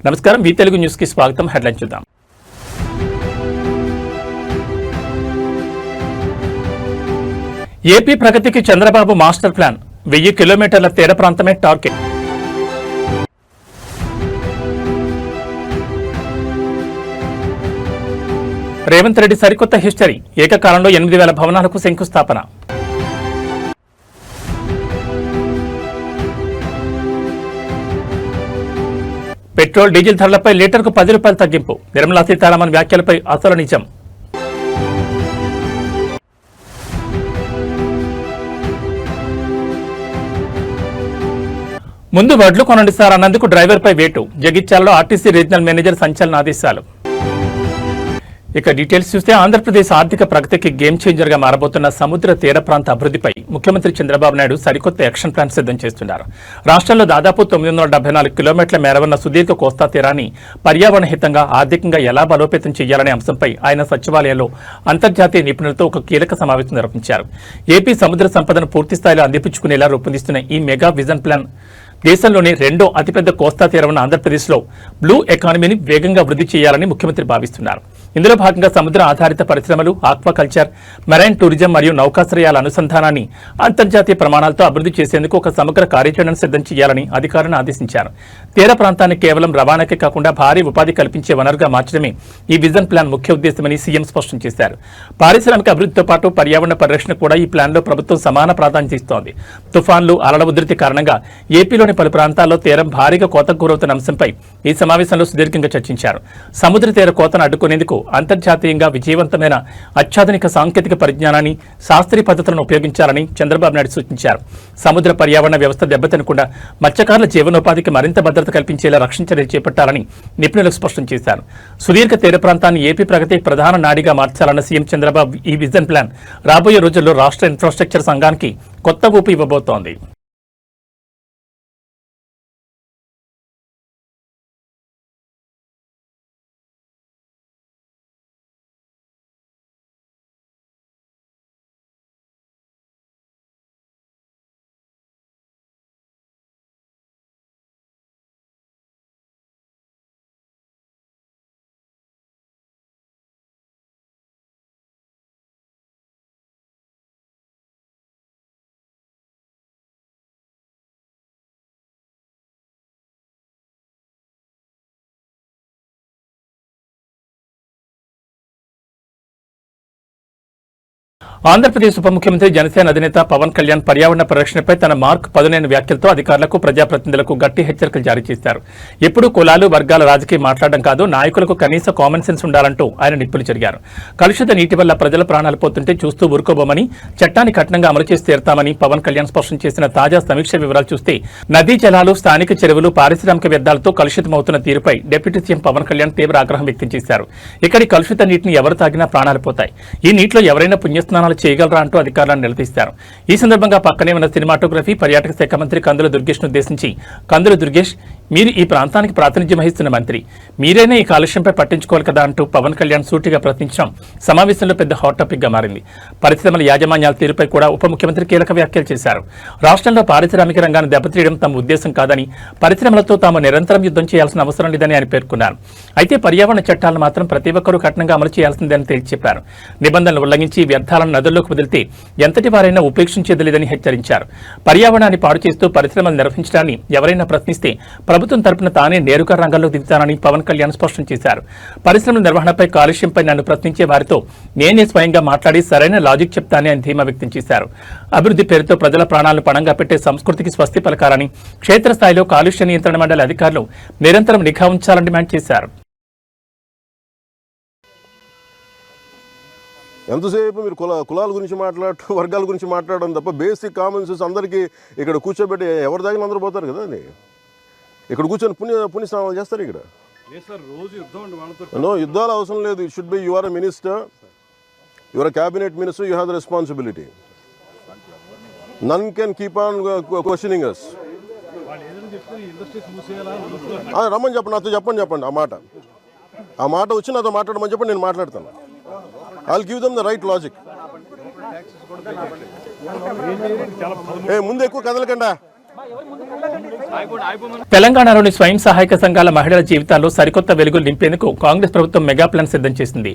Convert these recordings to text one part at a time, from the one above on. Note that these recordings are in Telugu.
నమస్కారం, మీ తెలుగు న్యూస్ కి స్వాగతం. హెడ్లైన్ చూద్దాం. ఏపీ ప్రగతికి చంద్రబాబు మాస్టర్ ప్లాన్, 1000 కిలోమీటర్ల తీర ప్రాంతమే టార్గెట్. రేవంత్ రెడ్డి సరికొత్త హిస్టరీ, ఏకకాలంలో 8000 భవనాలకు శంకుస్థాపన. పెట్రోల్ డీజిల్ ధరలపై లీటర్కు 10 రూపాయలు తగ్గింపు. నిర్మలా సీతారామన్ వ్యాఖ్యలపై అసలు నిజం. ముందు వడ్లు కొనండి సార్ అన్నందుకు డ్రైవర్పై వేటు. జగిత్యాలలో ఆర్టీసీ రీజనల్ మేనేజర్ సంచలన ఆదేశాలు. ఇక డీటెయిల్స్ చూస్తే ఆంధ్రప్రదేశ్ ఆర్థిక ప్రగతికి గేమ్ చేంజర్ గా మారబోతున్న సముద్ర తీర ప్రాంత అభివృద్ధిపై ముఖ్యమంత్రి చంద్రబాబు నాయుడు సరికొత్త యాక్షన్ ప్లాన్ సిద్ధం చేస్తున్నారు. రాష్ట్రంలో దాదాపు 974 కిలోమీటర్ల మేర ఉన్న సుదీర్ఘ కోస్తా తీరాన్ని పర్యావరణ హితంగా, ఆర్థికంగా ఎలా బలోపేతం చేయాలనే అంశంపై ఆయన సచివాలయంలో అంతర్జాతీయ నిపుణులతో ఒక కీలక సమావేశం నిర్వహించారు. ఏపీ సముద్ర సంపదను పూర్తిస్థాయిలో అందిపుచ్చుకునేలా రూపొందిస్తున్న ఈ మెగా విజన్ ప్లాన్ దేశంలోని రెండో అతిపెద్ద కోస్తా తీరం ఉన్న ఆంధ్రప్రదేశ్లో బ్లూ ఎకానమీని వేగంగా వృద్ధి చేయాలని ముఖ్యమంత్రి భావిస్తున్నారు. ఇందులో భాగంగా సముద్ర ఆధారిత పరిశ్రమలు, ఆక్వాకల్చర్, మెరైన్ టూరిజం మరియు నౌకాశ్రయాల అనుసంధానాన్ని అంతర్జాతీయ ప్రమాణాలతో అభివృద్ధి చేసేందుకు ఒక సమగ్ర కార్యాచరణను సిద్ధం చేయాలని అధికారులను ఆదేశించారు. తీర ప్రాంతాన్ని కేవలం రవాణాకే కాకుండా భారీ ఉపాధి కల్పించే వనరుగా మార్చడమే ఈ విజన్ ప్లాన్ ముఖ్య ఉద్దేశమని సీఎం స్పష్టం చేశారు. పారిశ్రామిక అభివృద్ధితో పాటు పర్యావరణ పరిరక్షణ కూడా ఈ ప్లాన్లో ప్రభుత్వం సమాన ప్రాధాన్యత ఇస్తోంది. తుఫాన్లు, అలల ఉధృతి కారణంగా ఏపీలోని పలు ప్రాంతాల్లో తీరం భారీగా కోతకు గురవుతున్న అంశంపై ఈ సమావేశంలో సుదీర్ఘంగా చర్చించారు. సముద్ర తీర కోతను అడ్డుకునేందుకు అంతర్జాతీయంగా విజయవంతమైన అత్యాధునిక సాంకేతిక పరిజ్ఞానాన్ని, శాస్త్రీయ పద్ధతులను ఉపయోగించాలని చంద్రబాబు నాయుడు సూచించారు. సముద్ర పర్యావరణ వ్యవస్థ దెబ్బతినకుండా మత్స్యకారుల జీవనోపాధికి మరింత భద్రత కల్పించేలా రక్షణ చర్యలు చేపట్టాలని నిపుణులకు స్పష్టం చేశారు. సుదీర్ఘ తీర ప్రాంతాన్ని ఏపీ ప్రగతి ప్రధాన నాడిగా మార్చాలన్న సీఎం చంద్రబాబు ఈ విజన్ ప్లాన్ రాబోయే రోజుల్లో రాష్ట్ర ఇన్ఫ్రాస్ట్రక్చర్ సంఘానికి కొత్త ఊపు ఇవ్వబోతోంది. ఆంధ్రప్రదేశ్ ఉప ముఖ్యమంత్రి, జనసేన అధినేత పవన్ కళ్యాణ్ పర్యావరణ పరిరక్షణపై తన మార్క్ 15 వ్యాఖ్యలతో అధికారులకు, ప్రజాప్రతినిధులకు గట్టి హెచ్చరికలు జారీ చేశారు. ఎప్పుడు కులాలు, వర్గాల రాజకీయం మాట్లాడడం కాదు, నాయకులకు కనీస కామన్ సెన్స్ ఉండాలంటూ ఆయన నిప్పులు చెరిగారు. కలుషిత నీటి వల్ల ప్రజల ప్రాణాలు పోతుంటే చూస్తూ ఊరుకోబోమని, చట్టాన్ని కఠినంగా అమలు చేసి తీరుతామని పవన్ కళ్యాణ్ స్పష్టం చేసిన తాజా సమీక్ష వివరాలు చూస్తే నదీ జలాలు, స్థానిక చెరువులు, పారిశ్రామిక వ్యర్థాలతో కలుషితమవుతున్న తీరుపై డిప్యూటీ సీఎం పవన్ కళ్యాణ్ తీవ్ర ఆగ్రహం వ్యక్తం చేశారు. ఇక్కడి కలుషిత నీటిని ఎవరు తాగినా ప్రాణాలు పోతాయి. ఈ నీటిలో ఎవరైనా పుణ్యస్నానాలు చేయగలరా అంటూ అధికారులను నిలదీశారు. ఈ సందర్భంగా పక్కనే ఉన్న సినిమాటోగ్రఫీ, పర్యాటక శాఖ మంత్రి కందుల దుర్గేష్ ను ఉద్దేశించి, కందుల దుర్గేష్, మీరు ఈ ప్రాంతానికి ప్రాతినిధ్యం వహిస్తున్న మంత్రి, మీరైనా ఈ కాలుష్యంపై పట్టించుకోవాలి కదా అంటూ పవన్ కళ్యాణ్ సూటిగా ప్రశ్నించడం సమావేశంలో పెద్ద హాట్ టాపిక్ గా మారింది. పరిశ్రమల యాజమాన్యాల తీరుపై కూడా ఉప ముఖ్యమంత్రి కీలక వ్యాఖ్యలు చేశారు. రాష్ట్రంలో పారిశ్రామిక రంగాన్ని దెబ్బతీయడం తమ ఉద్దేశం కాదని, పరిశ్రమలతో తాము నిరంతరం యుద్ధం చేయాల్సిన అవసరం లేదని ఆయన పేర్కొన్నారు. అయితే పర్యావరణ చట్టాలను మాత్రం ప్రతి ఒక్కరూ కఠినంగా అమలు చేయాల్సిందని తేల్చి చెప్పారు. నిబంధనలు ఉల్లంఘించి వ్యర్థాలను నదుల్లోకి వదిలితే ఎంతటి వారైనా ఉపేక్షించేది లేదని హెచ్చరించారు. పర్యావరణాన్ని పాడు చేస్తూ పరిశ్రమలు నిర్వహించడాన్ని ఎవరైనా ప్రశ్నిస్తే ప్రభుత్వం తరపున తానే నేరుగా రంగంలో దిగుతానని పవన్ కళ్యాణ్ స్పష్టం చేశారు. పరిశ్రమల నిర్వహణపై, కాలుష్యంపై నన్ను ప్రశ్నించే వారితో నేనే స్వయంగా మాట్లాడి సరైన లాజిక్ చెప్తానని ఆయన ధీమా వ్యక్తం చేశారు. అభివృద్ధి పేరుతో ప్రజల ప్రాణాలను పణంగా పెట్టే సంస్కృతికి స్వస్తి పలకాలని, క్షేత్రస్థాయిలో కాలుష్య నియంత్రణ మండలి అధికారులు నిరంతరం నిఘా ఉంచాలని డిమాండ్ చేశారు. ఎంతసేపు మీరు కులాల గురించి మాట్లాడటం, వర్గాల గురించి మాట్లాడడం తప్ప బేసిక్ కామన్ సెన్స్ అందరికీ ఇక్కడ కూర్చోబెట్టి ఎవరి దగ్గర అందరూ పోతారు కదా అని ఇక్కడ కూర్చొని పుణ్యస్నానాలు చేస్తారు. ఇక్కడ యుద్ధాలు అవసరం లేదు. It should be you are a minister, you are a cabinet minister, you have the responsibility. None can keep on questioning us. రమ్మని చెప్పండి, నాతో చెప్పండి ఆ మాట వచ్చి నాతో మాట్లాడమని చెప్పండి, నేను మాట్లాడతాను. I'll give them the right logic. ముందు ఎక్కువ కదలకండా. తెలంగాణలోని స్వయం సహాయక సంఘాల మహిళల జీవితాల్లో సరికొత్త వెలుగులు నింపేందుకు కాంగ్రెస్ ప్రభుత్వం మెగా ప్లాన్ సిద్ధం చేసింది.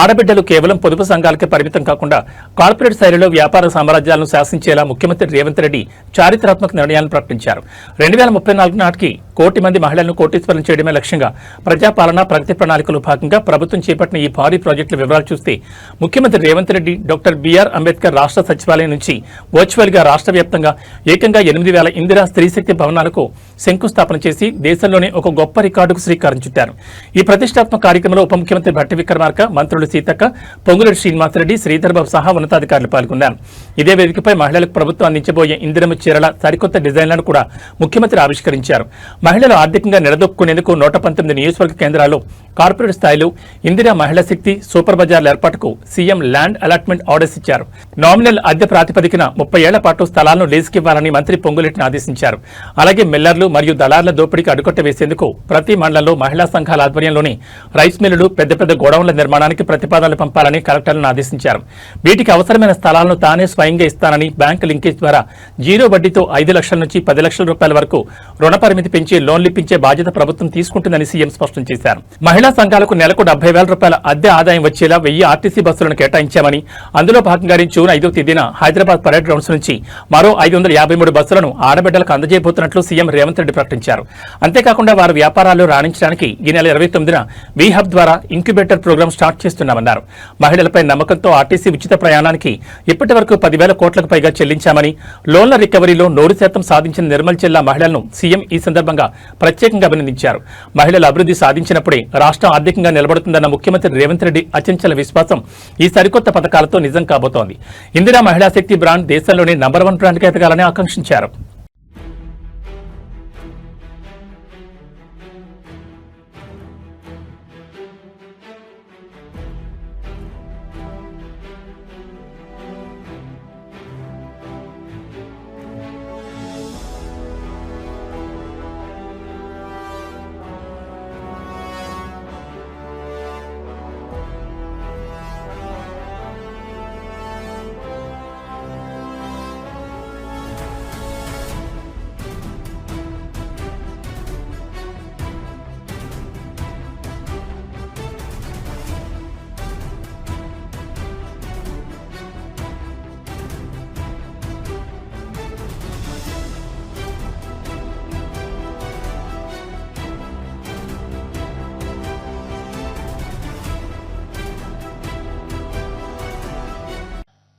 ఆడబిడ్డలు కేవలం పొదుపు సంఘాలకే పరిమితం కాకుండా కార్పొరేట్ శైలిలో వ్యాపార సామ్రాజ్యాలను శాసించేలా ముఖ్యమంత్రి రేవంత్ రెడ్డి చారిత్రాత్మక నిర్ణయాలను ప్రకటించారు. 2034 నాటికి 1 కోటి మంది మహిళలను కోటీశ్వరం చేయడమే లక్ష్యంగా ప్రజాపాలన ప్రగతి ప్రణాళికలో భాగంగా ప్రభుత్వం చేపట్టిన ఈ భారీ ప్రాజెక్టుల వివరాలు చూస్తే ముఖ్యమంత్రి రేవంత్ రెడ్డి డాక్టర్ బిఆర్ అంబేద్కర్ రాష్ట్ర సచివాలయం నుంచి వర్చువల్ గా రాష్ట్ర వ్యాప్తంగా ఏకంగా 8,000 ఇందిరా స్త్రీశక్తి భవనాలకు శంకుస్థాపన చేసి దేశంలోనే ఒక గొప్ప రికార్డుకు శ్రీకారం చుట్టారు. ఈ ప్రతిష్టాత్మక కార్యక్రమంలో ఉప ముఖ్యమంత్రి భట్టి విక్రమార్క, మంత్రులు సీతక్క, పొంగులేటి శ్రీనివాసరెడ్డి, శ్రీధర్ బాబు సహా ఉన్నతాధికారులు పాల్గొన్నారు. ఇదే వేదికపై మహిళలకు ప్రభుత్వం అందించబోయే ఇందిరమ్మ చీరల సరికొత్త డిజైన్లను కూడా ముఖ్యమంత్రి ఆవిష్కరించారు. మహిళలు ఆర్థికంగా నిలదొక్కునేందుకు 119 నియోజకవర్గ కేంద్రాల్లో కార్పొరేట్ స్థాయిలో ఇందిరా మహిళా శక్తి సూపర్ బజార్ల ఏర్పాటుకు సీఎం ల్యాండ్ అలాట్మెంట్ ఆర్డర్స్ ఇచ్చారు. నామినల్ అద్దె ప్రాతిపదికన 30 ఏళ్ల పాటు స్థలాలను లీజుకివ్వాలని మంత్రి పొంగులేటిని ఆదేశించారు. అలాగే మిల్లర్లు మరియు దళార్ల దోపిడీకి అడ్డుకట్ట వేసేందుకు ప్రతి మండలంలో మహిళా సంఘాల ఆధ్వర్యంలోని రైస్ మిల్లులు, పెద్ద పెద్ద గోడౌన్ల నిర్మాణానికి ప్రతిపాదనలు పంపాలని కలెక్టర్లను ఆదేశించారు. వీటికి అవసరమైన స్థలాలను తానే స్వయంగా ఇస్తానని బ్యాంకు లింకేజ్ ద్వారా 0 వడ్డీతో 5 లక్షల నుంచి 10 లక్షల రూపాయల వరకు రుణ పరిమితి పెంచి లోన్లు ఇప్పించే బాధ్యత ప్రభుత్వం తీసుకుంటుందని సీఎం స్పష్టం చేశారు. మహిళా సంఘాలకు నెలకు 70,000 రూపాయల అద్దె ఆదాయం వచ్చేలా 1000 ఆర్టీసీ బస్సులను కేటాయించామని, అందులో భాగంగానే జూన్ 5వ తేదీన హైదరాబాద్ పరేడ్ గ్రౌండ్స్ నుంచి మరో 553 బస్సులను ఆడబిడ్డలకు అందజేయబోతున్నట్లు సీఎం రేవంత్ రెడ్డి ప్రకటించారు. అంతేకాకుండా వారి వ్యాపారాలు రాణించడానికి ఈ నెల 29న వి హబ్ ద్వారా ఇంక్యుబేటర్ ప్రోగ్రాం స్టార్ట్ చేస్తున్నామన్నారు. మహిళలపై నమ్మకంతో ఆర్టీసీ ఉచిత ప్రయాణానికి ఇప్పటి వరకు 10,000 కోట్లకు పైగా చెల్లించామని, లోన్ల రికవరీలో 100% సాధించిన నిర్మల్ జిల్లా మహిళలను సీఎం ఈ సందర్భంగా ప్రత్యేకంగా అభినందించారు. మహిళల అభివృద్ధి సాధించినప్పుడే రాష్ట్రం ఆర్థికంగా నిలబడుతుందన్న ముఖ్యమంత్రి రేవంత్ రెడ్డి అచంచల విశ్వాసం ఈ సరికొత్త పథకాలతో నిజం కాబోతోంది. ఇందిరా మహిళా శక్తి బ్రాండ్ దేశంలోనే నంబర్ 1 బ్రాండ్గా ఎదగాలని ఆకాంక్షించారు.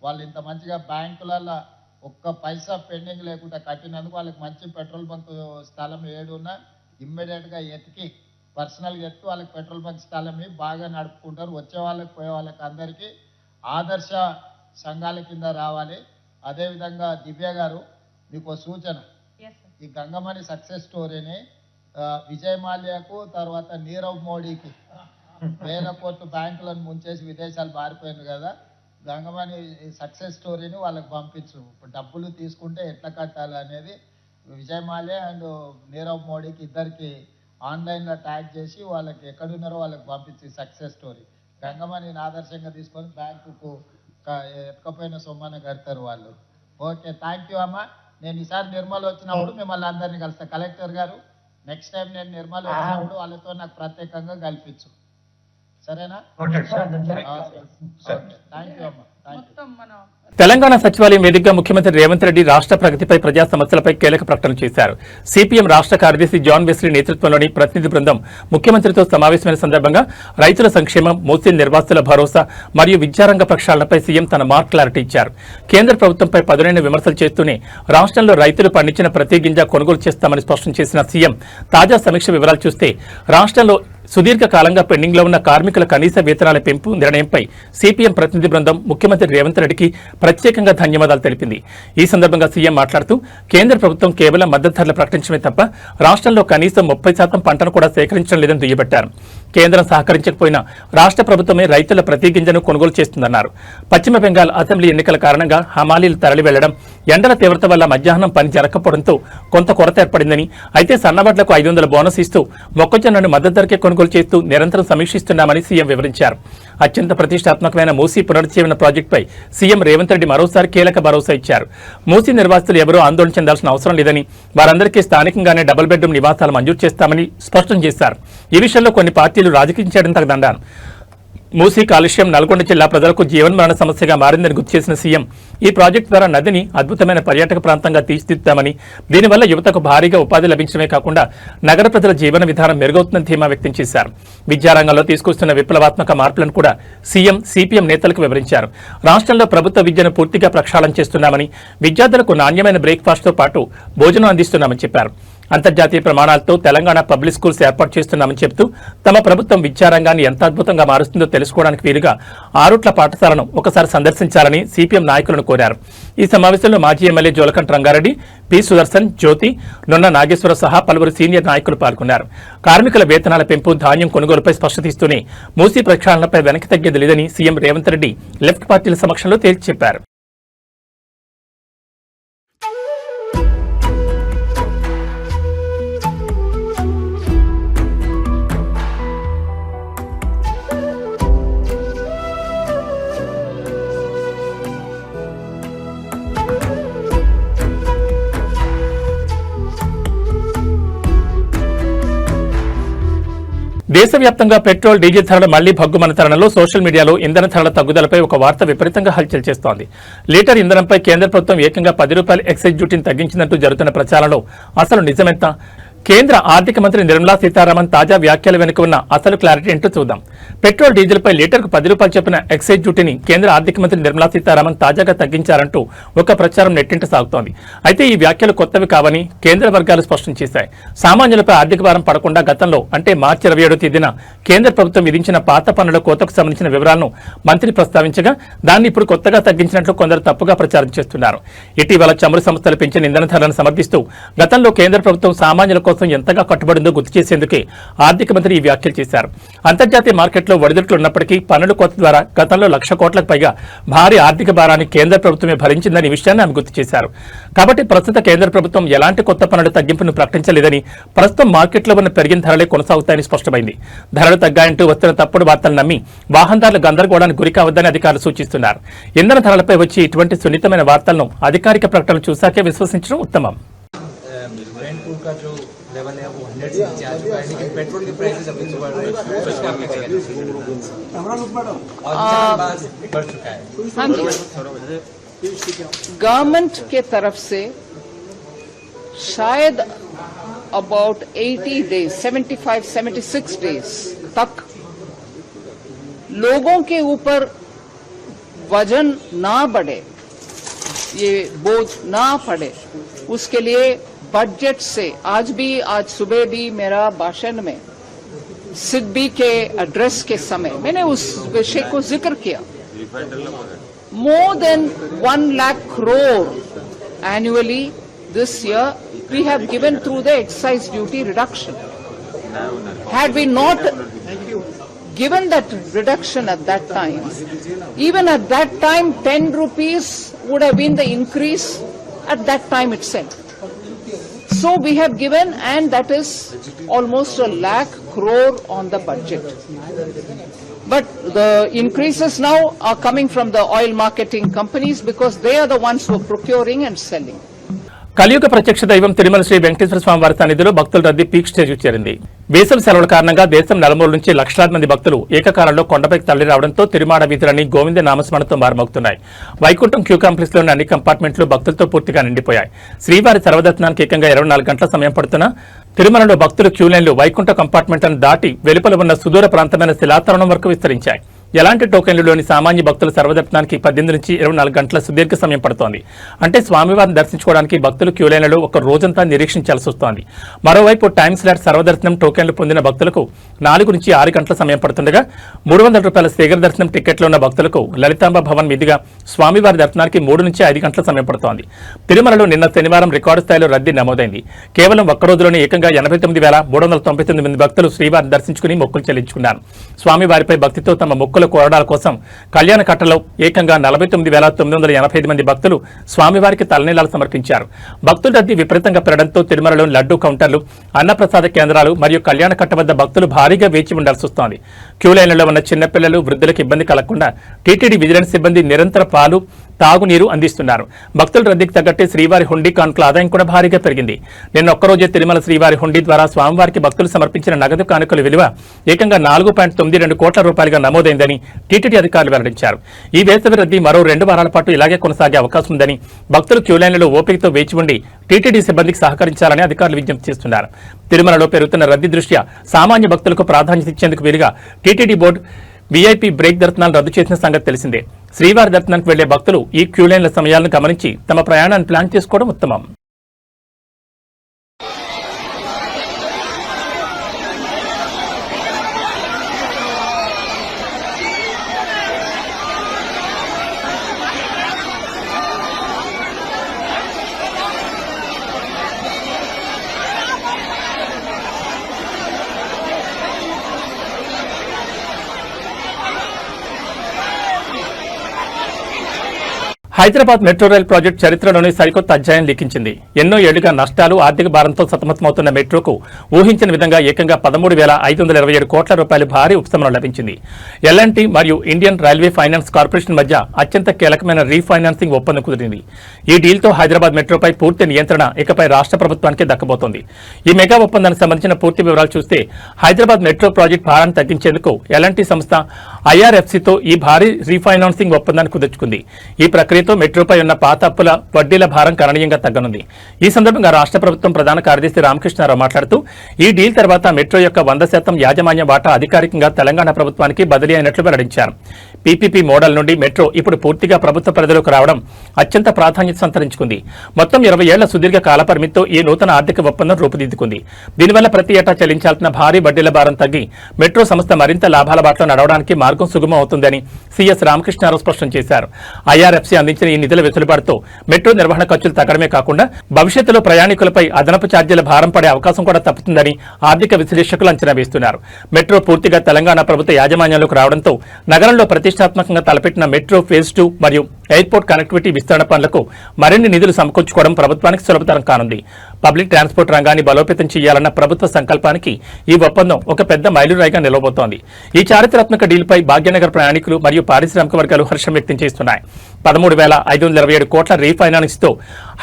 వాళ్ళు ఇంత మంచిగా బ్యాంకులలో ఒక్క పైసా పెండింగ్ లేకుండా కట్టినందుకు వాళ్ళకి మంచి పెట్రోల్ బంక్ స్థలం ఏడున్నా ఇమ్మీడియట్గా ఎతికి పర్సనల్గా ఎత్తి వాళ్ళకి పెట్రోల్ బంక్ స్థలం బాగా నడుపుకుంటారు. వచ్చే వాళ్ళకి పోయే వాళ్ళకి అందరికీ ఆదర్శ సంఘాల కింద రావాలి. అదేవిధంగా దివ్య గారు మీకు సూచన, ఈ గంగమణి సక్సెస్ స్టోరీని విజయ్ మాల్యాకు తర్వాత నీరవ్ మోడీకి 1000 కోట్లు బ్యాంకులను ముంచేసి విదేశాలు మారిపోయింది కదా, గంగమణి సక్సెస్ స్టోరీని వాళ్ళకి పంపించు. ఇప్పుడు డబ్బులు తీసుకుంటే ఎట్లా కట్టాలి అనేది విజయ్ మాల్యా అండ్ నీరవ్ మోడీకి ఇద్దరికి ఆన్లైన్లో ట్యాగ్ చేసి వాళ్ళకి ఎక్కడున్నారో వాళ్ళకి పంపించి సక్సెస్ స్టోరీ గంగమణిని ఆదర్శంగా తీసుకొని బ్యాంకుకు ఎక్కకపోయిన సొమ్మన కడతారు వాళ్ళు. ఓకే, థ్యాంక్ యూ అమ్మ. నేను ఈసారి నిర్మల్ వచ్చినప్పుడు మిమ్మల్ని అందరినీ కలుస్తాను. కలెక్టర్ గారు, నెక్స్ట్ టైం నేను నిర్మల్ వచ్చినప్పుడు వాళ్ళతో నాకు ప్రత్యేకంగా కల్పించు, సరేనా? థ్యాంక్ యూ అమ్మ. తెలంగాణ సచివాలయం వేదికగా ముఖ్యమంత్రి రేవంత్ రెడ్డి రాష్ట్ర ప్రగతిపై, ప్రజా సమస్యలపై కీలక ప్రకటన చేశారు. సిపిఎం రాష్ట్ర కార్యదర్శి జాన్ వెస్లీ నేతృత్వంలోని ప్రతినిధి బృందం ముఖ్యమంత్రితో సమావేశమైన సందర్భంగా రైతుల సంక్షేమం, మూసీ నిర్వాసితుల భరోసా మరియు విద్యారంగ ప్రక్షాళనపై సీఎం తన మార్క్ క్లారిటీ ఇచ్చారు. కేంద్ర ప్రభుత్వంపై పదునైన విమర్శలు చేస్తూనే రాష్ట్రంలో రైతులు పండించిన ప్రతి గింజ కొనుగోలు చేస్తామని స్పష్టం చేసిన సీఎం తాజా సమీక్ష వివరాలు చూస్తే రాష్ట్రంలో సుదీర్ఘకాలంగా పెండింగ్లో ఉన్న కార్మికుల కనీస వేతనాల పెంపు నిర్ణయంపై సిపిఎం ప్రతినిధి బృందం ముఖ్యమంత్రి రేవంత్ రెడ్డికి ప్రత్యేకంగా ధన్యవాదాలు తెలిపింది. ఈ సందర్భంగా సీఎం మాట్లాడుతూ కేంద్ర ప్రభుత్వం కేవలం మద్దతు ధరలు ప్రకటించడమే తప్ప రాష్ట్రంలో కనీసం 30% పంటను కూడా సేకరించడం లేదని దుయ్యబట్టారు. కేంద్రం సహకరించకపోయినా రాష్ట్ర ప్రభుత్వమే రైతుల ప్రతి గింజను కొనుగోలు చేస్తుందన్నారు. పశ్చిమ బెంగాల్ అసెంబ్లీ ఎన్నికల కారణంగా హమాలీలు తరలి వెళ్లడం, ఎండల తీవ్రత వల్ల మధ్యాహ్నం పని జరగకపోవడంతో కొంత కొరత ఏర్పడిందని, అయితే సన్నవడ్లకు 500 బోనస్ ఇస్తూ మొక్కజొన్నను మద్దతు ధరకే కొనుగోలు చేస్తూ నిరంతరం సమీక్షిస్తున్నామని సీఎం వివరించారు. అత్యంత ప్రతిష్టాత్మకమైన మూసీ పునరుజ్జీవన ప్రాజెక్టుపై సీఎం రేవంత్ రెడ్డి మరోసారి కీలక భరోసా ఇచ్చారు. మూసీ నిర్వాసితులు ఎవరూ ఆందోళన చెందాల్సిన అవసరం లేదని, వారందరికీ స్థానికంగానే డబుల్ బెడ్రూమ్ నివాసాలు మంజూరు చేస్తామని స్పష్టం చేశారు. ఈ విషయంలో కొన్ని పార్టీలు రాజకీయం చేయడం తగదన్నారు. మూసీ కాలుష్యం నల్గొండ జిల్లా ప్రజలకు జీవన్మరణ సమస్యగా మారిందని గుర్తు చేసిన సీఎం ఈ ప్రాజెక్టు ద్వారా నదిని అద్భుతమైన పర్యాటక ప్రాంతంగా తీర్చిదిద్దామని, దీనివల్ల యువతకు భారీగా ఉపాధి లభించడమే కాకుండా నగర ప్రజల జీవన విధానం మెరుగవుతుందని ధీమా వ్యక్తం చేశారు. విద్యారంగంలో తీసుకొస్తున్న విప్లవాత్మక మార్పులను కూడా సీఎం సిపిఎం నేతలకు వివరించారు. రాష్ట్రంలో ప్రభుత్వ విద్యను పూర్తిగా ప్రక్షాళన చేస్తున్నామని, విద్యార్థులకు నాణ్యమైన బ్రేక్ఫాస్ట్తో పాటు భోజనం అందిస్తున్నామని చెప్పారు. అంతర్జాతీయ ప్రమాణాలతో తెలంగాణ పబ్లిక్ స్కూల్స్ ఏర్పాటు చేస్తున్నామని చెబుతూ తమ ప్రభుత్వం విద్యారంగాన్ని ఎంత అద్భుతంగా మారుస్తుందో తెలుసుకోవడానికి వీలుగా ఆరుట్ల పాఠశాలను ఒకసారి సందర్శించాలని సిపిఎం నాయకులను కోరారు. ఈ సమావేశంలో మాజీ ఎమ్మెల్యే జోలకంఠ రంగారెడ్డి, పి సుదర్శన్, జ్యోతి, నొన్న నాగేశ్వర సహా పలువురు సీనియర్ నాయకులు పాల్గొన్నారు. కార్మికుల వేతనాల పెంపు, ధాన్యం కొనుగోలుపై స్పష్టత ఇస్తూనే మూసీ ప్రక్షాళనపై వెనక్కి తగ్గేది లేదని సీఎం రేవంత్ రెడ్డి లెఫ్ట్ పార్టీల సమక్షంలో తేల్చి చెప్పారు. దేశవ్యాప్తంగా పెట్రోల్, డీజిల్ ధరలు మళ్లీ భగ్గుమన్న తరుణంలో సోషల్ మీడియాలో ఇంధన ధరల తగ్గుదలపై ఒక వార్త విపరీతంగా హల్చల్ చేస్తోంది. లీటర్ ఇంధనంపై కేంద్ర ప్రభుత్వం ఏకంగా ₹10 ఎక్సైజ్ డ్యూటీని తగ్గించినట్టు జరుగుతున్న ప్రచారంలో అసలు నిజమెంత? కేంద్ర ఆర్థిక మంత్రి నిర్మలా సీతారామన్ తాజా వ్యాఖ్యల వెనుక ఉన్న అసలు క్లారిటీ ఏంటో చూద్దాం. పెట్రోల్, డీజిల్పై లీటర్కు ₹10 చొప్పున ఎక్సైజ్ డ్యూటీని కేంద్ర ఆర్థిక మంత్రి నిర్మలా సీతారామన్ తాజాగా తగ్గించారంటూ ఒక ప్రచారం నెట్టింట సాగుతోంది. అయితే ఈ వ్యాఖ్యలు కొత్తవి కావని కేంద్ర వర్గాలు స్పష్టం చేశాయి. సామాన్యులపై ఆర్థిక భారం పడకుండా గతంలో అంటే మార్చి 27వ తేదీన కేంద్ర ప్రభుత్వం విధించిన పాత పన్నుల కోతకు సంబంధించిన వివరాలను మంత్రి ప్రస్తావించగా దాన్ని ఇప్పుడు కొత్తగా తగ్గించినట్లు కొందరు తప్పుగా ప్రచారం చేస్తున్నారు. ఇటీవల చమురు సంస్థలు పెంచిన ఇంధన ధరలను సమర్థిస్తూ గతంలో కేంద్ర ప్రభుత్వం సామాన్యుల కోసం ఎంతగా కట్టుబడిందో గుర్తు చేసేందుకే ఆర్థిక మంత్రి ఈ వ్యాఖ్యలు చేశారు. అంతర్జాతీయ మార్కెట్లో ఒడిదుడుకులు ఉన్నప్పటికీ పన్నుల కోత ద్వారా గతంలో 1,00,000 కోట్లకు పైగా భారీ ఆర్థిక భారాన్ని కేంద్ర ప్రభుత్వమే భరించిందని విషయాన్ని ఆమె గుర్తు చేశారు. కాబట్టి ప్రస్తుత కేంద్ర ప్రభుత్వం ఎలాంటి కొత్త పన్నుల తగ్గింపును ప్రకటించలేదని, ప్రస్తుతం మార్కెట్లో ఉన్న పెరిగిన ధరలే కొనసాగుతాయని స్పష్టమైంది. ధరలు తగ్గాయంటూ వస్తున్న తప్పుడు వార్తలు నమ్మి వాహనదారులు గందరగోళానికి గురి కావద్దని అధికారులు సూచిస్తున్నారు. ఇంధన ధరలపై వచ్చి ఇటువంటి సున్నితమైన వార్తలను అధికారిక ప్రకటనలు చూశాకే విశ్వసించడం ఉత్తమం. का जो लेवल है वो 100 से नीचे आ चुका है, लेकिन पेट्रोल की प्राइसेस अभी से बढ़ रही है, तो इसका क्या कहेंगे? और बढ़ चुका है। हाँ जी, गवर्नमेंट के तरफ से शायद अबाउट 80 डेज 75-76 डेज तक लोगों के ऊपर वजन ना बढ़े, ये बोझ ना पड़े, उसके लिए बजट से आज सुबह भी मेरा भाषण में सिडबी के एड्रेस के समय मैंने उस विषय को जिक्र किया. More than 1 lakh crore annually this year we have given through the excise duty reduction. Had we not given that reduction at that time, even at that time 10 rupees would have been the increase at that time itself. So we have given, and that is almost 1 lakh crore on the budget. But the increases now are coming from the oil marketing companies because they are the ones who are procuring and selling. కలియుగ ప్రత్యక్ష దైవం తిరుమల శ్రీ వెంకటేశ్వర స్వామి వారి సన్నిధిలో భక్తుల రద్దీ పీక్ స్టేజ్ చేరింది. వేసవి సెలవుల కారణంగా దేశం నలుమూల నుంచి లక్షలాది మంది భక్తులు ఏకకాలంలో కొండపైకి తరలి రావడంతో తిరుమాడ వీధులన్నీ గోవింద నామస్మరణతో మారుమోగుతున్నాయి. వైకుంఠం క్యూ కాంప్లెక్స్ లోని అన్ని కంపార్ట్మెంట్లు భక్తులతో పూర్తిగా నిండిపోయాయి. శ్రీవారి సర్వదర్శనానికి ఏకంగా 24 గంటల సమయం పడుతున్నా తిరుమలలో భక్తుల క్యూ లైన్లు వైకుంఠ కంపార్ట్మెంట్లను దాటి వెలుపల ఉన్న సుదూర ప్రాంతమైన శిలాతరణం వరకు విస్తరించాయి. ఎలాంటి టోకెన్లలోని సామాన్య భక్తుల సర్వదర్శనానికి 18 నుంచి 24 గంటల సుదీర్ఘ సమయం పడుతోంది. అంటే స్వామివారిని దర్శించుకోవడానికి భక్తులు క్యూ లైన్లలో ఒక రోజంతా నిరీక్షించాల్సి వస్తోంది. మరోవైపు టైమ్ స్లాట్ సర్వదర్శనం టోకెన్లు పొందిన భక్తులకు 4 నుంచి 6 గంటల సమయం పడుతుండగా ₹300 శీఘ్ర దర్శనం టికెట్లు ఉన్న భక్తులకు లలితాంబ భవన్ మీదుగా స్వామివారి దర్శనానికి 3 నుంచి 5 గంటల సమయం పడుతోంది. తిరుమలలో నిన్న శనివారం రికార్డు స్థాయిలో రద్దీ నమోదైంది. కేవలం ఒక్క రోజులోనే ఏకంగా 89,399 మంది భక్తులు శ్రీవారిని దర్శించుకుని మొక్కులు చెల్లించుకున్నారు. స్వామివారిపై భక్తితో తమ మొక్కుల కోరడాల కోసం కళ్యాణ కట్టలో ఏకంగా 49,985 మంది భక్తులు స్వామివారికి తలనీలాలు సమర్పించారు. భక్తుల రద్దీ విపరీతంగా పెరగడంతో తిరుమలలోని లడ్డూ కౌంటర్లు, అన్నప్రసాద కేంద్రాలు మరియు కళ్యాణ కట్ట వద్ద భక్తులు భారీగా వేచి ఉండాల్సి వస్తోంది. క్యూ లైన్లలో ఉన్న చిన్నపిల్లలు, వృద్ధులకు ఇబ్బంది కలగకుండా టీటీడీ విజిలెన్స్ సిబ్బంది నిరంతర పాలు, తాగునీరు అందిస్తున్నారు. భక్తుల రద్దీకి తగ్గట్టే శ్రీవారి హుండీ కానుకల ఆదాయం కూడా భారీగా పెరిగింది. నిన్న ఒక్కరోజే తిరుమల శ్రీవారి హుండీ ద్వారా స్వామివారికి భక్తులు సమర్పించిన నగదు కానుకల విలువ ఏకంగా 4.92 కోట్ల రూపాయలుగా నమోదైందని టీటీడీ అధికారులు వెల్లడించారు. ఈ వేసవి రద్దీ మరో 2 వారాల పాటు ఇలాగే కొనసాగే అవకాశం ఉందని, భక్తులు క్యూ లైన్లలో ఓపికతో వేచి ఉండి టీటీడీ సిబ్బందికి సహకరించాలని అధికారులు విజ్ఞప్తి చేస్తున్నారు. తిరుమలలో పెరుగుతున్న రద్దీ దృష్ట్యా సామాన్య భక్తులకు ప్రాధాన్యత ఇచ్చేందుకు వీలుగా టీటీడీ బోర్డు వీఐపీ బ్రేక్ దర్శనాలు రద్దు చేసిన సంగతి తెలిసిందే. శ్రీవారి దర్శనానికి వెళ్లే భక్తులు ఈ క్యూ లైన్ల సమయాలను గమనించి తమ ప్రయాణాన్ని ప్లాన్ చేసుకోవడం ఉత్తమం. హైదరాబాద్ మెట్రో రైల్ ప్రాజెక్టు చరిత్రలోని సరికొత్త అధ్యాయం లిఖించింది. ఎన్నో ఏళ్లుగా నష్టాలు, ఆర్థిక భారంతో సతమతమవుతున్న మెట్రోకు ఊహించిన విధంగా ఏకంగా 13,527 కోట్ల రూపాయల భారీ ఉపశమనం లభించింది. ఎల్ఎన్టీ మరియు ఇండియన్ రైల్వే ఫైనాన్స్ కార్పొరేషన్ మధ్య అత్యంత కీలకమైన రీఫైనాన్సింగ్ ఒప్పందం కుదిరింది. ఈ డీల్తో హైదరాబాద్ మెట్రోపై పూర్తి నియంత్రణ ఇకపై రాష్ట్ర ప్రభుత్వానికి దక్కబోతోంది. ఈ మెగా ఒప్పందానికి సంబంధించిన పూర్తి వివరాలు చూస్తే, హైదరాబాద్ మెట్రో ప్రాజెక్టు భారాన్ని తగ్గించేందుకు ఎల్ఎన్టీ సంస్థ ఐఆర్ఎఫ్సీతో ఈ భారీ రీఫైనాన్సింగ్ ఒప్పందాన్ని కుదుర్చుకుంది. ఈ ప్రక్రియతో మెట్రోపై ఉన్న పాత అప్పుల వడ్డీల భారం గణనీయంగా తగ్గనుంది. ఈ సందర్భంగా రాష్ట్ర ప్రభుత్వం ప్రధాన కార్యదర్శి రామకృష్ణారావు మాట్లాడుతూ, ఈ డీల్ తర్వాత మెట్రో యొక్క 100% యాజమాన్య వాటా అధికారికంగా తెలంగాణ ప్రభుత్వానికి బదిలీ అయినట్లు వెల్లడించారు. పీపీపీ మోడల్ నుండి మెట్రో ఇప్పుడు పూర్తిగా ప్రభుత్వ పరిధిలోకి రావడం అత్యంత ప్రాధాన్యత సంతరించుకుంది. మొత్తం 20 ఏళ్ల సుదీర్ఘ కాలపరిమితితో ఈ నూతన ఆర్థిక ఒప్పందం రూపుదిద్దుకుంది. దీనివల్ల ప్రతి ఏటా చెల్లించాల్సిన భారీ వడ్డీల భారం తగ్గి మెట్రో సంస్థ మరింత లాభాల బాటలో నడవడానికి మార్గం సుగమం అవుతుందని సీఎస్ రామకృష్ణారావు స్పష్టం చేశారు. ఐఆర్ఎఫ్సీ అందించిన ఈ నిధుల వెసులుబాటుతో మెట్రో నిర్వహణ ఖర్చులు తగ్గడమే కాకుండా భవిష్యత్తులో ప్రయాణికులపై అదనపు ఛార్జీల భారం పడే అవకాశం కూడా తప్పుతుందని ఆర్థిక విశ్లేషకులు అంచనా వేస్తున్నారు. మెట్రో పూర్తిగా తెలంగాణ ప్రభుత్వ యాజమాన్యంలోకి రావడంతో నగరంలో ప్రతిష్టాత్మకంగా తలపెట్టిన మెట్రో ఫేజ్ 2 మరియు ఎయిర్పోర్ట్ కనెక్టివిటీ విస్తరణ పనులకు మరిన్ని నిధులు సమకూర్చుకోవడం ప్రభుత్వానికి సులభతరం కానుంది. పబ్లిక్ ట్రాన్స్పోర్ట్ రంగాన్ని బలోపేతం చేయాలన్న ప్రభుత్వ సంకల్పానికి ఈ ఒప్పందం ఒక పెద్ద మైలురాయిగా నిలవబోతోంది. ఈ చారిత్రాత్మక డీల్పై భాగ్యనగర్ ప్రయాణికులు మరియు పారిశ్రామిక వర్గాలు హర్షం వ్యక్తం చేస్తున్నాయి. 13,527 కోట్ల రీఫైనాన్స్ తో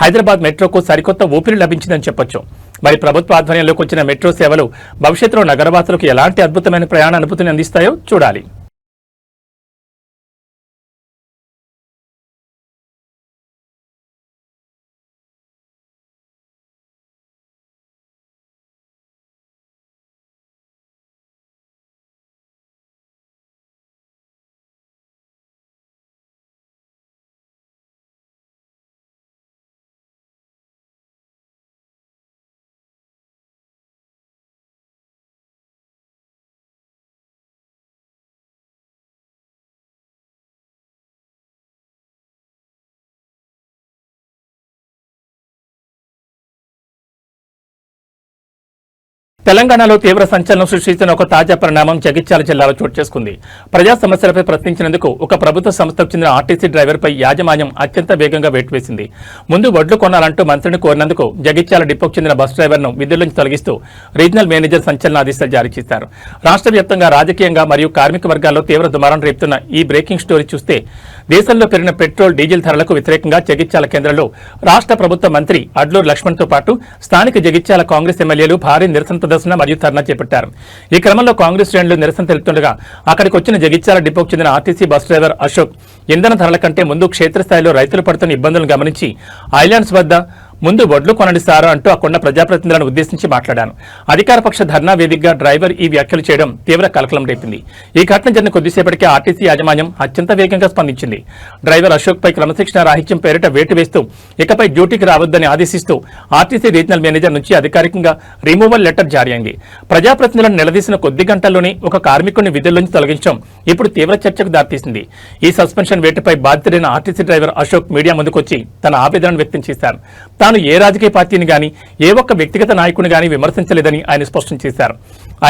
హైదరాబాద్ మెట్రోకు సరికొత్త ఊపిరి లభించిందని చెప్పొచ్చు. మరి ప్రభుత్వ ఆధ్వర్యంలోకి వచ్చిన మెట్రో సేవలు భవిష్యత్తులో నగరవాసులకు ఎలాంటి అద్భుతమైన ప్రయాణ అనుభూతిని అందిస్తాయో చూడాలి. తెలంగాణలో తీవ్ర సంచలనం సృష్టిస్తున్న ఒక తాజా పరిణామం జగిత్యాల జిల్లాలో చోటు చేసుకుంది. ప్రజా సమస్యలపై ప్రశ్నించినందుకు ఒక ప్రభుత్వ సంస్థకు చెందిన ఆర్టీసీ డ్రైవర్పై యాజమాన్యం అత్యంత వేగంగా వేటు వేసింది. ముందు వడ్లు కొనాలంటూ మంత్రిని కోరినందుకు జగిత్యాల డిపోకు చెందిన బస్ డ్రైవర్ను విధుల నుంచి తొలగిస్తూ రీజనల్ మేనేజర్ సంచలన ఆదేశాలు జారీ చేశారు. రాష్ట్ర వ్యాప్తంగా రాజకీయంగా మరియు కార్మిక వర్గాల్లో తీవ్ర దుమారం రేపుతున్న ఈ బ్రేకింగ్ స్టోరీ చూస్తే, దేశంలో పెరిగిన పెట్రోల్, డీజిల్ ధరలకు వ్యతిరేకంగా జగిత్యాల కేంద్రంలో రాష్ట్ర ప్రభుత్వ మంత్రి అడ్లూరు లక్ష్మణ్తో పాటు స్థానిక జగిత్యాల కాంగ్రెస్ ఎమ్మెల్యేలు భారీ నిరసన ప్రదర్శన మరియు ధర్నా చేపట్టారు. ఈ క్రమంలో కాంగ్రెస్ శ్రేణులు నిరసన తెలుపుతుండగా అక్కడికి వచ్చిన జగిత్యాల డిపోకు చెందిన ఆర్టీసీ బస్ డ్రైవర్ అశోక్ ఇంధన ధరల కంటే ముందు క్షేత్రస్థాయిలో రైతులు పడుతున్న ఇబ్బందులను గమనించి ఐలాండ్స్ వద్ద ముందు వడ్లు కొనండి సార్ అంటూ అక్కడున్న ప్రజాప్రతినిధులను ఉద్దేశించి మాట్లాడాను. అధికారపక్ష ధర్నా వేదికగా డ్రైవర్ ఈ వ్యాఖ్యలు చేయడం తీవ్ర కలకలం రేపింది. ఈ ఘటన జరిగిన కొద్దిసేపటికే ఆర్టీసీ యాజమాన్యం అత్యంత వేగంగా స్పందించింది. డ్రైవర్ అశోక్ పై క్రమశిక్షణ రాహిత్యం పేరిట వేటు వేస్తూ ఇకపై డ్యూటీకి రావద్దని ఆదేశిస్తూ ఆర్టీసీ రీజనల్ మేనేజర్ నుంచి అధికారికంగా రిమూవల్ లెటర్ జారీ అయింది. ప్రజాప్రతినిధులను నిలదీసిన కొద్ది గంటల్లోనే ఒక కార్మికుడిని విధుల్లోంచి తొలగించడం ఇప్పుడు తీవ్ర చర్చకు దారితీసింది. ఈ సస్పెన్షన్ వేటుపై బాధితుడైన ఆర్టీసీ డ్రైవర్ అశోక్ మీడియా ముందుకొచ్చి తన ఆవేదనను వ్యక్తం చేశారు. తాను తాను ఏ రాజకీయ పార్టీని గాని ఏ ఒక్క వ్యక్తిగత నాయకుని గాని విమర్శించలేదని ఆయన స్పష్టం చేశారు.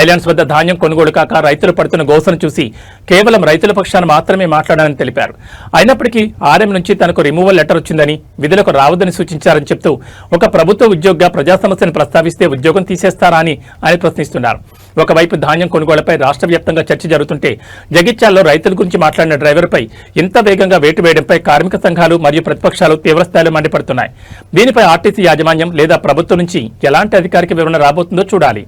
ఐలాండ్స్ వద్ద ధాన్యం కొనుగోలు కాక రైతులు పడుతున్న గోసను చూసి కేవలం రైతుల పక్షాన మాత్రమే మాట్లాడాలని తెలిపారు. అయినప్పటికీ ఆర్ఎం నుంచి తనకు రిమూవల్ లెటర్ వచ్చిందని, విధులకు రావద్దని సూచించారని చెప్తూ ఒక ప్రభుత్వ ఉద్యోగిగా ప్రజా సమస్యను ప్రస్తావిస్తే ఉద్యోగం తీసేస్తారా అని ఆయన ప్రశ్నిస్తున్నారు. ఒకవైపు ధాన్యం కొనుగోళ్లపై రాష్ట్ర వ్యాప్తంగా చర్చ జరుగుతుంటే జగిత్యాలలో రైతుల గురించి మాట్లాడిన డ్రైవర్పై ఇంత వేగంగా వేటు వేయడంపై కార్మిక సంఘాలు మరియు ప్రతిపక్షాలు తీవ్రస్థాయిలో మండిపడుతున్నాయి. దీనిపై ఆర్టీసీ యాజమాన్యం లేదా ప్రభుత్వం నుంచి ఎలాంటి అధికారిక వివరణ రాబోతుందో చూడాలి.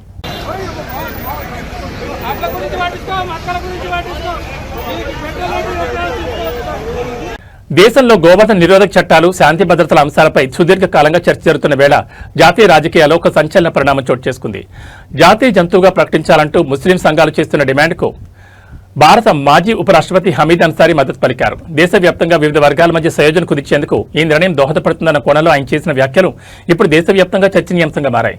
దేశంలో గోవధ నిరోధక చట్టాలు, శాంతి భద్రతల అంశాలపై సుదీర్ఘకాలంగా చర్చ జరుగుతున్న వేళ జాతీయ రాజకీయాల్లో ఒక సంచలన పరిణామం చోటు చేసుకుంది. జాతీయ జంతువుగా ప్రకటించాలంటూ ముస్లిం సంఘాలు చేస్తున్న డిమాండ్కు భారత మాజీ ఉపరాష్ట్రపతి హమీద్ అన్సారీ మద్దతు పలికారు. దేశవ్యాప్తంగా వివిధ వర్గాల మధ్య సంయోజన కుదిర్చేందుకు ఈ నిర్ణయం దోహదపడుతుందన్న కోణంలో ఆయన చేసిన వ్యాఖ్యలు ఇప్పుడు దేశవ్యాప్తంగా చర్చనీయాంశంగా మారాయి.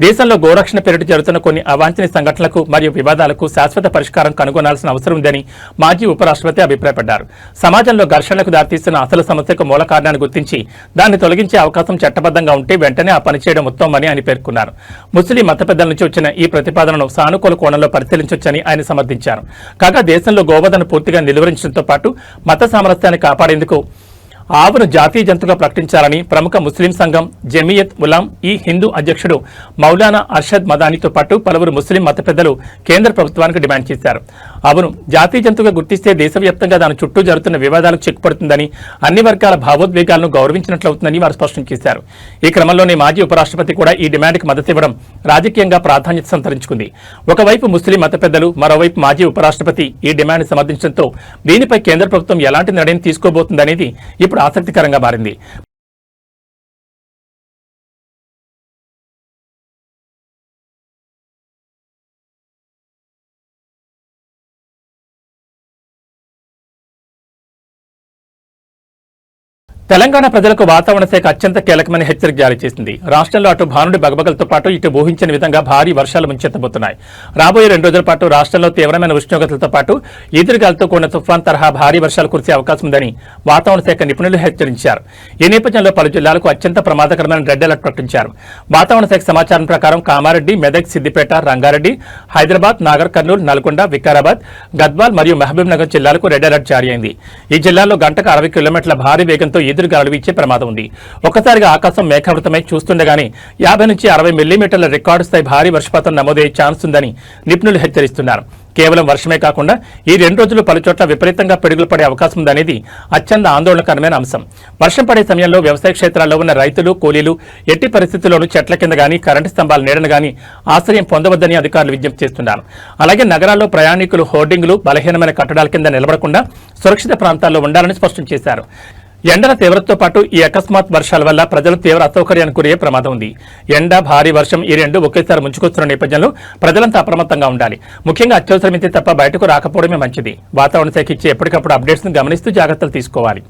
దేశంలో గోరక్షణ పేరిట జరుగుతున్న కొన్ని అవాంఛనీయ సంఘటనలకు మరియు వివాదాలకు శాశ్వత పరిష్కారం కనుగొనాల్సిన అవసరం ఉందని మాజీ ఉపరాష్ట్రపతి అభిప్రాయపడ్డారు. సమాజంలో ఘర్షణలకు దారితీస్తున్న అసలు సమస్యకు మూల కారణాన్ని గుర్తించి దాన్ని తొలగించే అవకాశం చట్టబద్ధంగా ఉంటే వెంటనే ఆ పని చేయడం ఉత్తమమని ఆయన పేర్కొన్నారు. ముస్లిం మత పెద్దల నుంచి వచ్చిన ఈ ప్రతిపాదనను సానుకూల కోణంలో పరిశీలించొచ్చని ఆయన సమర్థించారు. కాగా దేశంలో గోవధను పూర్తిగా నిలువరించడంతో పాటు మత సామరస్యాన్ని కాపాడేందుకు ఆవును జాతీయ జంతువుగా ప్రకటించాలని ప్రముఖ ముస్లిం సంఘం జమియత్ ఉలాం ఈ హిందూ అధ్యక్షుడు మౌలానా అర్షద్ మదానితో పాటు పలువురు ముస్లిం మత పెద్దలు కేంద్ర ప్రభుత్వానికి డిమాండ్ చేశారు. ఆవును జాతీయ జంతువుగా గుర్తిస్తే దేశవ్యాప్తంగా దాని చుట్టూ జరుగుతున్న వివాదాలకు చెక్కుపడుతుందని, అన్ని వర్గాల భావోద్వేగాలను గౌరవించినట్లవుతుందని వారు స్పష్టం చేశారు. ఈ క్రమంలోనే మాజీ ఉపరాష్ట్రపతి కూడా ఈ డిమాండ్కి మద్దతు ఇవ్వడం రాజకీయంగా ప్రాధాన్యత సంతరించుకుంది. ఒకవైపు ముస్లిం మత పెద్దలు, మరోవైపు మాజీ ఉపరాష్ట్రపతి ఈ డిమాండ్ సమర్థించడంతో దీనిపై కేంద్ర ప్రభుత్వం ఎలాంటి నిర్ణయం తీసుకోబోతుందనేది ఇప్పుడు ఆసక్తికరంగా మారింది. తెలంగాణ ప్రజలకు వాతావరణ శాఖ అత్యంత కీలకమైన హెచ్చరిక జారీ చేసింది. రాష్ట్రంలో అటు భానుడి బగబగలతో పాటు ఇటు ఊహించని విధంగా భారీ వర్షాలు ముంచెత్తబోతున్నాయి. రాబోయే 2 రోజుల పాటు రాష్ట్రంలో తీవ్రమైన ఉష్ణోగ్రతలతో పాటు ఈదురుగాలతో కూడిన తుఫాన్ తరహా భారీ వర్షాలు కురిసే అవకాశం ఉందని వాతావరణ శాఖ నిపుణులు హెచ్చరించారు. ఈ నేపథ్యంలో పలు జిల్లాలకు అత్యంత ప్రమాదకరమైన రెడ్ అలర్ట్ ప్రకటించారు. వాతావరణ శాఖ సమాచారం ప్రకారం కామారెడ్డి, మెదక్, సిద్దిపేట, రంగారెడ్డి, హైదరాబాద్, నాగర్ కర్నూలు, నల్గొండ, వికారాబాద్, గద్వాల్ మరియు మహబూబ్ నగర్ జిల్లాలకు రెడ్ అలర్ట్ జారీ అయింది. ఈ జిల్లాల్లో గంటకు 60 కిలోమీటర్ల భారీ వేగంతో ఎదురుగాలు వీచే ప్రమాదం ఉంది. ఒక్కసారిగా ఆకాశం మేఘావృతమై చూస్తుండగానే 50 నుంచి 60 మిల్లీమీటర్ల రికార్డు స్థాయి భారీ వర్షపాతం నమోదయ్యే ఛాన్స్ ఉందని నిపుణులు హెచ్చరిస్తున్నారు. కేవలం వర్షమే కాకుండా ఈ 2 రోజులు పలుచోట్ల విపరీతంగా పిడుగులు పడే అవకాశం ఉందనేది అత్యంత ఆందోళనకరమైన అంశం. వర్షం పడే సమయంలో వ్యవసాయ క్షేత్రాల్లో ఉన్న రైతులు, కూలీలు ఎట్టి పరిస్థితుల్లోనూ చెట్ల కింద గానీ, కరెంటు స్తంభాల నీడను గానీ ఆశ్రయం పొందవద్దని అధికారులు విజ్ఞప్తి చేస్తున్నారు. అలాగే నగరాల్లో ప్రయాణికులు హోర్డింగులు, బలహీనమైన కట్టడాల కింద నిలబడకుండా సురక్షిత ప్రాంతాల్లో ఉండాలని స్పష్టం చేశారు. ఎండల తీవ్రతతో పాటు ఈ అకస్మాత్ వర్షాల వల్ల ప్రజలు తీవ్ర అసౌకర్యానికి గురయ్యే ప్రమాదం ఉంది. ఎండ, భారీ వర్షం ఈ రెండు ఒకేసారి ముంచుకొస్తున్న నేపథ్యంలో ప్రజలంతా అప్రమత్తంగా ఉండాలి. ముఖ్యంగా అత్యవసరమైతే తప్ప బయటకు రాకపోవడమే మంచిది. వాతావరణ శాఖ ఇచ్చే ఎప్పటికప్పుడు అప్డేట్స్ ను గమనిస్తూ జాగ్రత్తలు తీసుకోవాలి.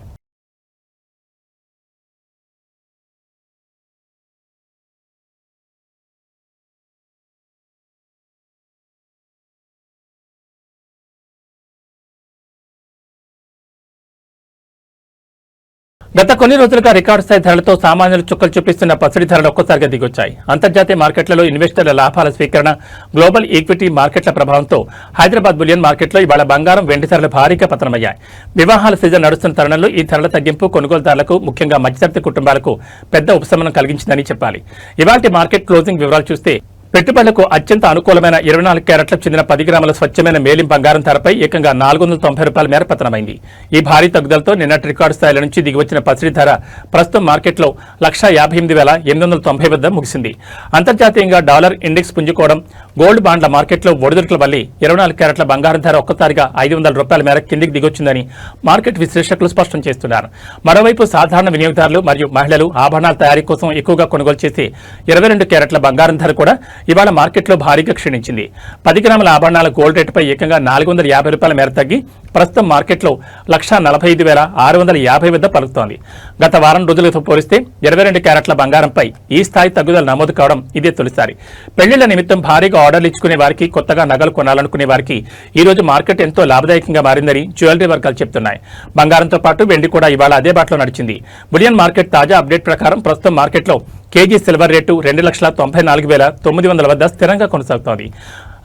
గత కొన్ని రోజులుగా రికార్డు స్థాయి ధరలతో సామాన్యులు చుక్కలు చూపిస్తున్న పసిడి ధరలు ఒక్కసారిగా దిగొచ్చాయి. అంతర్జాతీయ మార్కెట్లలో ఇన్వెస్టర్ల లాభాల స్వీకరణ, గ్లోబల్ ఈక్విటీ మార్కెట్ల ప్రభావంతో హైదరాబాద్ బులియన్ మార్కెట్లో ఇవాళ బంగారం, వెండి ధరలు భారీగా పతనమయ్యాయి. వివాహాల సీజన్ నడుస్తున్న తరుణంలో ఈ ధరల తగ్గింపు కొనుగోలుదారులకు, ముఖ్యంగా మధ్యతరగతి కుటుంబాలకు పెద్ద ఉపశమనం కలిగించిందని చెప్పాలి. ఇవాల్టి మార్కెట్ క్లోజింగ్ వివరాలు చూస్తే పెట్టుబడులకు అత్యంత అనుకూలమైన 24 క్యారెట్లకు చెందిన 10 గ్రాముల స్వచ్ఛమైన మేలిం బంగారం ధరపై ఏకంగా ₹490 మేర పతనమైంది. ఈ భారీ తగ్గుదలతో నిన్నటి రికార్డు స్థాయిల నుంచి దిగివచ్చిన పసిడి ధర ప్రస్తుతం మార్కెట్లో 158,890 వద్ద ముగిసింది. అంతర్జాతీయంగా డాలర్ ఇండెక్స్ పుంజుకోవడం, గోల్డ్ బాండ్ల మార్కెట్లో ఒడిదుడుకుల వల్లే 24 క్యారెట్ల బంగారం ధర ఒక్కసారిగా ₹500 మేర కిందికి దిగొచ్చిందని మార్కెట్ విశ్లేషకులు స్పష్టం చేస్తున్నారు. మరోవైపు సాధారణ వినియోగదారులు మరియు మహిళలు ఆభరణాల తయారీ కోసం ఎక్కువగా కొనుగోలు చేసే 22 క్యారెట్ల బంగారం ధర కూడా ఇవాళ మార్కెట్లో భారీగా క్షీణించింది. 10 గ్రాముల ఆభరణాల గోల్డ్ రేటుపై ఏకంగా 450 రూపాయల మేర తగ్గి ప్రస్తుతం మార్కెట్లో 1,45,650 వద్ద పలుకుతోంది. గత వారం రోజులతో పోలిస్తే 22 క్యారెట్ల బంగారంపై ఈ స్థాయి తగ్గుదల నమోదు కావడం ఇదే తొలిసారి. పెళ్లిళ్ల నిమిత్తం భారీగా ఆర్డర్లు ఇచ్చుకునే వారికి, కొత్తగా నగలు కొనాలనుకునే వారికి ఈ రోజు మార్కెట్ ఎంతో లాభదాయకంగా మారిందని జ్యువెలరీ వర్గాలు చెబుతున్నాయి. బంగారంతో పాటు వెండి కూడా ఇవాళ అదే బాటలో నడిచింది. బులియన్ మార్కెట్ తాజా అప్డేట్ ప్రకారం ప్రస్తుతం మార్కెట్లో కేజీ సిల్వర్ రేటు 2,94,900 వద్ద స్థిరంగా కొనసాగుతోంది.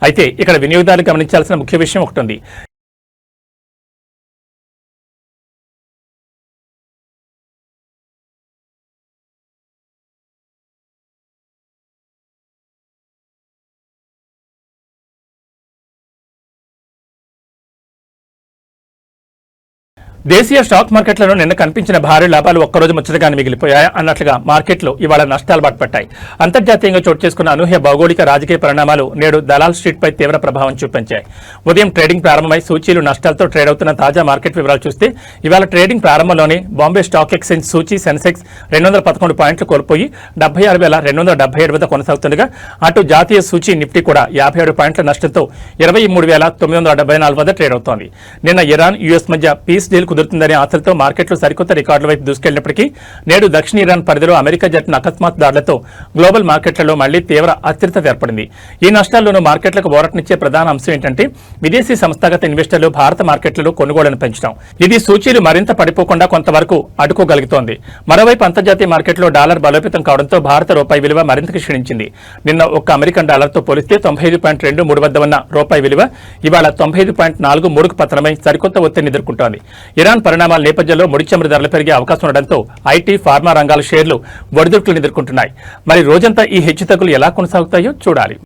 అయితే ఇక్కడ వినియోగదారులు గమనించాల్సిన ముఖ్య విషయం ఒకటి ఉంది. దేశీయ స్టాక్ మార్కెట్లలో నిన్న కనిపించిన భారీ లాభాలు ఒక్కరోజు ముచ్చటగానే మిగిలిపోయాయి అన్నట్లుగా మార్కెట్లు ఇవాళ నష్టాలు బాటపట్టాయి. అంతర్జాతీయంగా చోటు చేసుకున్న అనూహ్య భౌగోళిక రాజకీయ పరిణామాలు నేడు దలాల్ స్ట్రీట్ పై తీవ్ర ప్రభావం చూపించాయి. ఉదయం ట్రేడింగ్ ప్రారంభమై సూచీలు నష్టాలతో ట్రేడ్ అవుతున్న తాజా మార్కెట్ వివరాలు చూస్తే ఇవాళ ట్రేడింగ్ ప్రారంభంలోనే బాంబే స్టాక్ ఎక్స్చేంజ్ సూచీ సెన్సెక్స్ 211 పాయింట్లు కోల్పోయి 76,277 వద్ద కొనసాగుతుండగా అటు జాతీయ సూచీ నిఫ్టీ కూడా 57 పాయింట్ల నష్టంతో 23,974 వద్ద ట్రేడ్ అవుతోంది. నిన్న ఇరాన్, యుఎస్ మధ్య పీస్ డీల్ కుదురుతుందనే ఆశలతో మార్కెట్లు సరికొత్త రికార్డుల వైపు దూసుకెళ్లినప్పటికీ నేడు దక్షిణ ఇరాన్ పరిధిలో అమెరికా జరిపిన అకస్మాత్ దాడులతో గ్లోబల్ మార్కెట్లలో మళ్లీ తీవ్ర అస్థిరత ఏర్పడింది. ఈ నష్టాల్లోనూ మార్కెట్లకు ఊరటనిచ్చే ప్రధాన అంశం ఏంటంటే విదేశీ సంస్థాగత ఇన్వెస్టర్లు భారత మార్కెట్లలో కొనుగోళ్లను పెంచడం. ఇది సూచీలు మరింత పడిపోకుండా కొంతవరకు అడ్డుకోగలుగుతోంది. మరోవైపు అంతర్జాతీయ మార్కెట్లో డాలర్ బలోపేతం కావడంతో భారత రూపాయి విలువ మరింత క్షీణించింది. నిన్న ఒక్క అమెరికన్ డాలర్తో పోలిస్తే 95.23 వద్ద ఉన్న రూపాయి విలువ ఇవాళ 95.43కు పతనమై సరికొత్త ఒత్తిడిని ఎదుర్కొంటోంది. ఇరాన్ పరిణామాల నేపథ్యంలో ముడి చమురు ధరలు పెరిగే అవకాశం ఉండడంతో ఐటీ, ఫార్మా రంగాల షేర్లు ఒడిదుడుకులను ఎదుర్కొంటున్నాయి. మరి రోజంతా ఈ హెచ్చుతగ్గులు ఎలా కొనసాగుతాయో చూడాలి.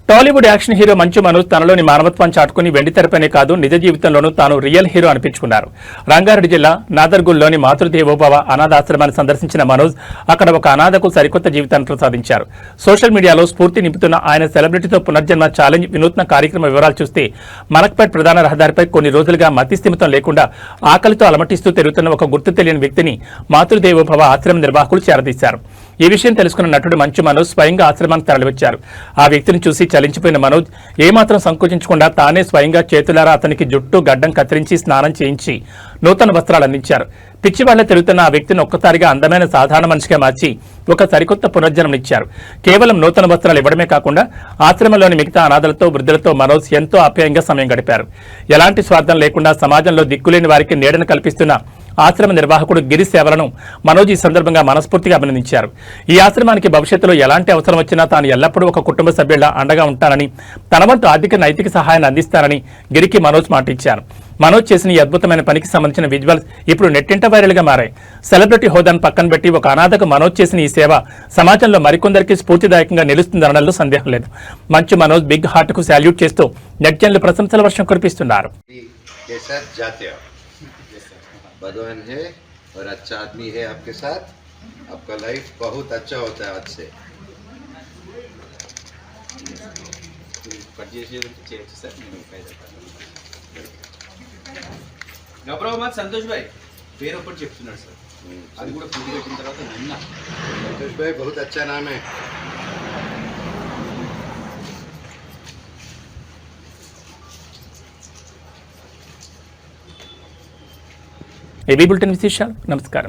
టాలీవుడ్ యాక్షన్ హీరో మంచు మనోజ్ తనలోని మానవత్వాన్ని చాటుకుని వెండితెరపైనే కాదు నిజ జీవితంలోనూ తాను రియల్ హీరో అనిపించుకున్నారు. రంగారెడ్డి జిల్లా నాదర్గుల్లోని మాతృదేవోభవ అనాథాశ్రమాన్ని సందర్శించిన మనోజ్ అక్కడ ఒక అనాథకు సరికొత్త జీవితాన్ని ప్రసాదించారు. సోషల్ మీడియాలో స్ఫూర్తి నింపుతున్న ఆయన సెలబ్రిటీతో పునర్జన్మ ఛాలెంజ్ వినూత్న కార్యక్రమ వివరాలు చూస్తే మలక్పేట్ ప్రధాన రహదారిపై కొన్ని రోజులుగా మతిస్థిమితం లేకుండా ఆకలితో అలమటిస్తూ తిరుగుతున్న ఒక గుర్తు తెలియని వ్యక్తిని మాతృదేవోభవ ఆశ్రమ నిర్వాహకులు చేరదీశారు. ఈ విషయం తెలుసుకున్న నటుడు మంచు మనోజ్ స్వయంగా ఆశ్రమానికి తరలివచ్చారు. ఆ వ్యక్తిని చూసి చలించిపోయిన మనోజ్ ఏమాత్రం సంకోచించకుండా తానే స్వయంగా చేతులారా అతనికి జుట్టు గడ్డం కత్తిరించి స్నానం చేయించి నూతన వస్త్రాలు అందించారు. పిచ్చివాళ్లే తిరుగుతున్న ఆ వ్యక్తిని ఒక్కసారిగా అందమైన సాధారణ మనిషిగా మార్చి ఒక సరికొత్త పునర్జన్మనిచ్చారు. కేవలం నూతన వస్త్రాలు ఇవ్వడమే కాకుండా ఆశ్రమంలోని మిగతా అనాథలతో, వృద్ధులతో మనోజ్ ఎంతో ఆప్యాయంగా సమయం గడిపారు. ఎలాంటి స్వార్థం లేకుండా సమాజంలో దిక్కులేని వారికి నీడను కల్పిస్తున్న ఆశ్రమ నిర్వాహకుడు గిరి సేవలను మనోజ్ ఈ సందర్భంగా మనస్ఫూర్తిగా అభినందించారు. ఈ ఆశ్రమానికి భవిష్యత్తులో ఎలాంటి అవసరం వచ్చినా తాను ఎల్లప్పుడూ ఒక కుటుంబ సభ్యుల అండగా ఉంటానని, తన వంతు ఆర్థిక నైతిక సహాయాన్ని అందిస్తానని గిరికి మనోజ్ మాటిచ్చారు. మనోజ్ చేసిన ఈ అద్భుతమైన పనికి సంబంధించిన విజువల్స్ ఇప్పుడు నెట్టింట వైరల్ గా మారాయి. సెలబ్రిటీ హోదాను పక్కన పెట్టి ఒక అనాథకు మనోజ్ చేసిన ఈ సేవ సమాజంలో మరికొందరికి స్ఫూర్తిదాయకంగా నిలుస్తుందనడంలో సందేహం లేదు. మంచు మనోజ్ బిగ్ హార్ట్ కు సాల్యూట్ చేస్తూ నెట్జన్లు ప్రశంసల వర్షం కురిపిస్తున్నారు. भगवान है और अच्छा आदमी है आपके साथ, आपका लाइफ बहुत अच्छा होता है आज से. గౌరవమాత్ సంతోష్ భాయ్ పేరు ఒకటి చెప్తున్నాడు సార్, అది కూడా పూర్తి పెట్టిన తర్వాత విన్నా. संतोष भाई बहुत अच्छा नाम है. ఏబీ బులెటిన్ విశేషాలు. నమస్కారం.